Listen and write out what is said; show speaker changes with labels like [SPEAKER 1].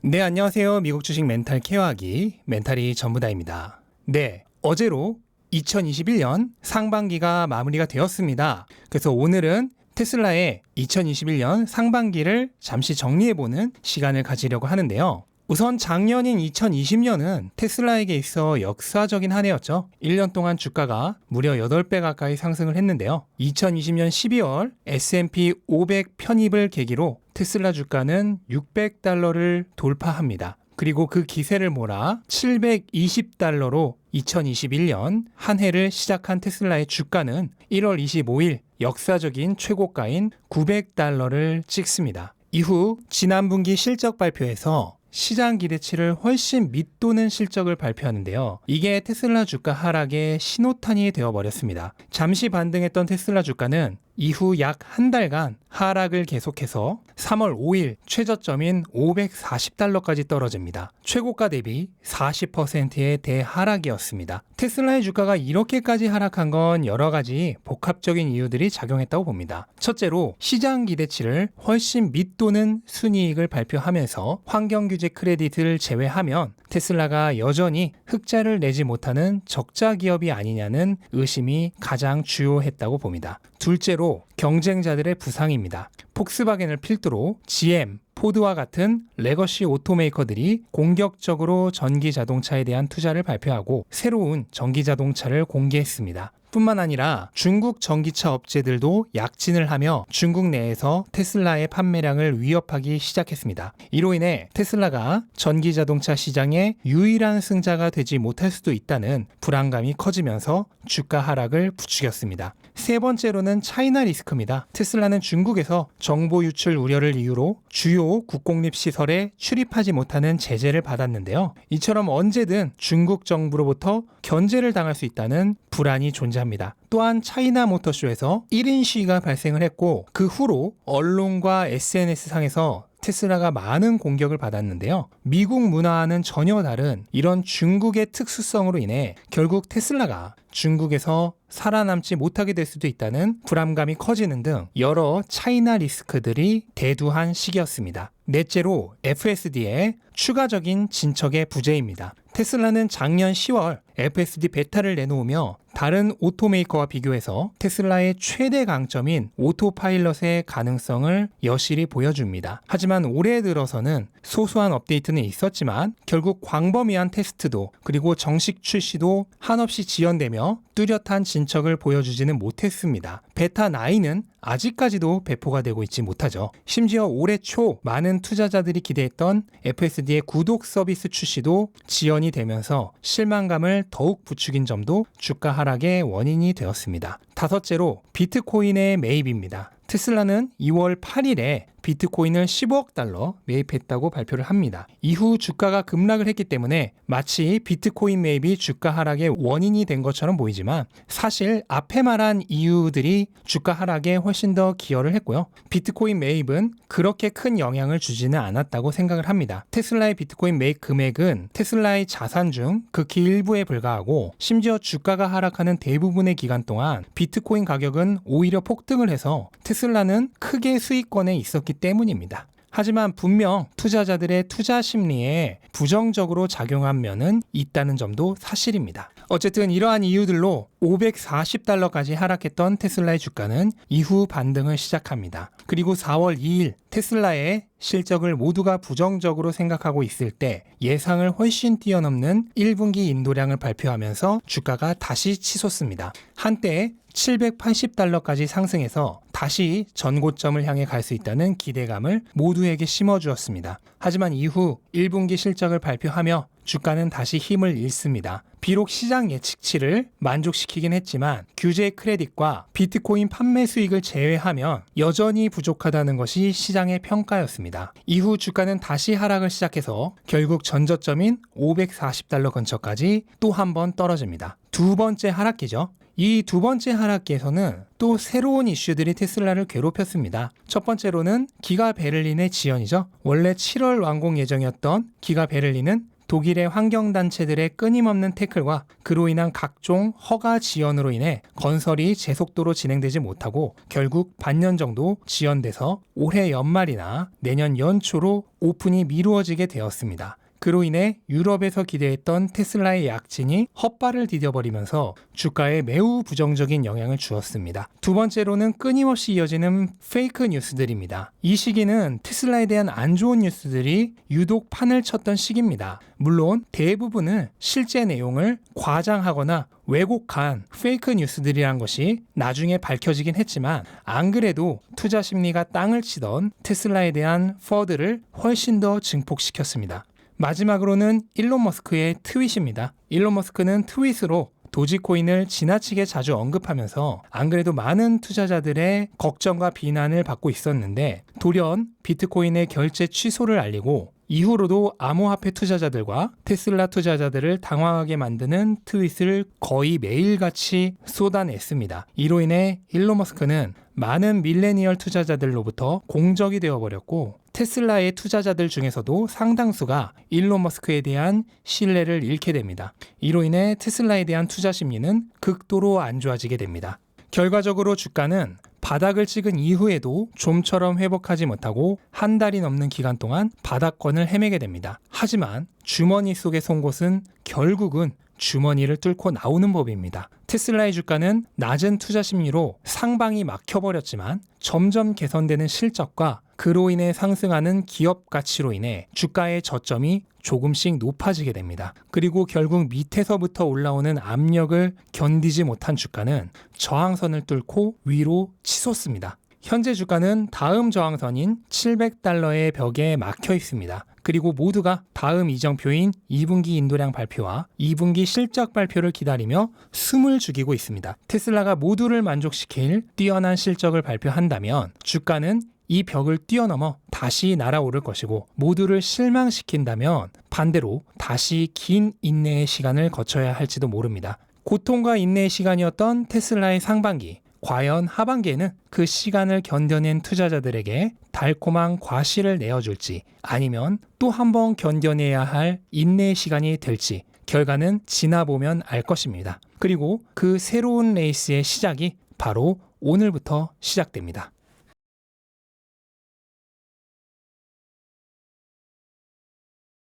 [SPEAKER 1] 네, 안녕하세요. 미국 주식 멘탈 케어하기 멘탈이 전부다입니다. 네, 어제로 2021년 상반기가 마무리가 되었습니다. 그래서 오늘은 테슬라의 2021년 상반기를 잠시 정리해보는 시간을 가지려고 하는데요. 우선 작년인 2020년은 테슬라에게 있어 역사적인 한 해였죠. 1년 동안 주가가 무려 8배 가까이 상승을 했는데요. 2020년 12월 S&P 500 편입을 계기로 테슬라 주가는 $600를 돌파합니다. 그리고 그 기세를 몰아 $720로 2021년 한 해를 시작한 테슬라의 주가는 1월 25일 역사적인 최고가인 $900를 찍습니다. 이후 지난 분기 실적 발표에서 시장 기대치를 훨씬 밑도는 실적을 발표하는데요. 이게 테슬라 주가 하락의 신호탄이 되어버렸습니다. 잠시 반등했던 테슬라 주가는 이후 약 한 달간 하락을 계속해서 3월 5일 최저점인 $540까지 떨어집니다. 최고가 대비 40%의 대하락이었습니다. 테슬라의 주가가 이렇게까지 하락한 건 여러 가지 복합적인 이유들이 작용했다고 봅니다. 첫째로 시장 기대치를 훨씬 밑도는 순이익을 발표하면서 환경규제 크레딧을 제외하면 테슬라가 여전히 흑자를 내지 못하는 적자 기업이 아니냐는 의심이 가장 주요했다고 봅니다. 둘째로 경쟁자들의 부상입니다. 폭스바겐을 필두로 GM, 포드와 같은 레거시 오토메이커들이 공격적으로 전기 자동차에 대한 투자를 발표하고 새로운 전기 자동차를 공개했습니다. 뿐만 아니라 중국 전기차 업체들도 약진을 하며 중국 내에서 테슬라의 판매량을 위협하기 시작했습니다. 이로 인해 테슬라가 전기 자동차 시장의 유일한 승자가 되지 못할 수도 있다는 불안감이 커지면서 주가 하락을 부추겼습니다. 세 번째로는 차이나 리스크입니다. 테슬라는 중국에서 정보 유출 우려를 이유로 주요 국공립 시설에 출입하지 못하는 제재를 받았는데요. 이처럼 언제든 중국 정부로부터 견제를 당할 수 있다는 불안이 존재합니다. 또한 차이나 모터쇼에서 1인 시위가 발생을 했고 그 후로 언론과 SNS상에서 테슬라가 많은 공격을 받았는데요. 미국 문화와는 전혀 다른 이런 중국의 특수성으로 인해 결국 테슬라가 중국에서 살아남지 못하게 될 수도 있다는 불안감이 커지는 등 여러 차이나 리스크들이 대두한 시기였습니다. 넷째로 FSD의 추가적인 진척의 부재입니다. 테슬라는 작년 10월 FSD 베타를 내놓으며 다른 오토메이커와 비교해서 테슬라의 최대 강점인 오토파일럿의 가능성을 여실히 보여줍니다. 하지만 올해 들어서는 소소한 업데이트는 있었지만 결국 광범위한 테스트도 그리고 정식 출시도 한없이 지연되며 뚜렷한 진척을 보여주지는 못했습니다. 베타 9은 아직까지도 배포가 되고 있지 못하죠. 심지어 올해 초 많은 투자자들이 기대했던 FSD의 구독 서비스 출시도 지연이 되면서 실망감을 더욱 부추긴 점도 주가 하락의 원인이 되었습니다. 다섯째로 비트코인의 매입입니다. 테슬라는 2월 8일에 비트코인을 $15억 매입했다고 발표를 합니다. 이후 주가가 급락을 했기 때문에 마치 비트코인 매입이 주가 하락의 원인이 된 것처럼 보이지만 사실 앞에 말한 이유들이 주가 하락에 훨씬 더 기여를 했고요. 비트코인 매입은 그렇게 큰 영향을 주지는 않았다고 생각을 합니다. 테슬라의 비트코인 매입 금액은 테슬라의 자산 중 극히 일부에 불과하고 심지어 주가가 하락하는 대부분의 기간 동안 비트코인 가격은 오히려 폭등을 해서 테슬라는 크게 수익권에 있었기 때문입니다. 하지만 분명 투자자들의 투자 심리에 부정적으로 작용한 면은 있다는 점도 사실입니다. 어쨌든 이러한 이유들로 $540까지 하락했던 테슬라의 주가는 이후 반등을 시작합니다. 그리고 4월 2일 테슬라의 실적을 모두가 부정적으로 생각하고 있을 때 예상을 훨씬 뛰어넘는 1분기 인도량을 발표하면서 주가가 다시 치솟습니다. 한때 $780까지 상승해서 다시 전고점을 향해 갈 수 있다는 기대감을 모두에게 심어주었습니다. 하지만 이후 1분기 실적을 발표하며 주가는 다시 힘을 잃습니다. 비록 시장 예측치를 만족시키긴 했지만 규제 크레딧과 비트코인 판매 수익을 제외하면 여전히 부족하다는 것이 시장의 평가였습니다. 이후 주가는 다시 하락을 시작해서 결국 전저점인 $540 근처까지 또 한 번 떨어집니다. 두 번째 하락기죠. 이 두 번째 하락기에서는 또 새로운 이슈들이 테슬라를 괴롭혔습니다. 첫 번째로는 기가 베를린의 지연이죠. 원래 7월 완공 예정이었던 기가 베를린은 독일의 환경단체들의 끊임없는 태클과 그로 인한 각종 허가 지연으로 인해 건설이 제속도로 진행되지 못하고 결국 반년 정도 지연돼서 올해 연말이나 내년 연초로 오픈이 미루어지게 되었습니다. 그로 인해 유럽에서 기대했던 테슬라의 약진이 헛발을 디뎌버리면서 주가에 매우 부정적인 영향을 주었습니다. 두 번째로는 끊임없이 이어지는 페이크 뉴스들입니다. 이 시기는 테슬라에 대한 안 좋은 뉴스들이 유독 판을 쳤던 시기입니다. 물론 대부분은 실제 내용을 과장하거나 왜곡한 페이크 뉴스들이란 것이 나중에 밝혀지긴 했지만 안 그래도 투자 심리가 땅을 치던 테슬라에 대한 퍼드를 훨씬 더 증폭시켰습니다. 마지막으로는 일론 머스크의 트윗입니다. 일론 머스크는 트윗으로 도지코인을 지나치게 자주 언급하면서 안 그래도 많은 투자자들의 걱정과 비난을 받고 있었는데 돌연 비트코인의 결제 취소를 알리고 이후로도 암호화폐 투자자들과 테슬라 투자자들을 당황하게 만드는 트윗을 거의 매일같이 쏟아냈습니다. 이로 인해 일론 머스크는 많은 밀레니얼 투자자들로부터 공적이 되어버렸고 테슬라의 투자자들 중에서도 상당수가 일론 머스크에 대한 신뢰를 잃게 됩니다. 이로 인해 테슬라에 대한 투자 심리는 극도로 안 좋아지게 됩니다. 결과적으로 주가는 바닥을 찍은 이후에도 좀처럼 회복하지 못하고 한 달이 넘는 기간 동안 바닥권을 헤매게 됩니다. 하지만 주머니 속의 송곳은 결국은 주머니를 뚫고 나오는 법입니다. 테슬라의 주가는 낮은 투자 심리로 상방이 막혀버렸지만 점점 개선되는 실적과 그로 인해 상승하는 기업 가치로 인해 주가의 저점이 조금씩 높아지게 됩니다. 그리고 결국 밑에서부터 올라오는 압력을 견디지 못한 주가는 저항선을 뚫고 위로 치솟습니다. 현재 주가는 다음 저항선인 $700의 벽에 막혀 있습니다. 그리고 모두가 다음 이정표인 2분기 인도량 발표와 2분기 실적 발표를 기다리며 숨을 죽이고 있습니다. 테슬라가 모두를 만족시킬 뛰어난 실적을 발표한다면 주가는 이 벽을 뛰어넘어 다시 날아오를 것이고 모두를 실망시킨다면 반대로 다시 긴 인내의 시간을 거쳐야 할지도 모릅니다. 고통과 인내의 시간이었던 테슬라의 상반기, 과연 하반기에는 그 시간을 견뎌낸 투자자들에게 달콤한 과실을 내어줄지 아니면 또 한 번 견뎌내야 할 인내의 시간이 될지 결과는 지나보면 알 것입니다. 그리고 그 새로운 레이스의 시작이 바로 오늘부터 시작됩니다.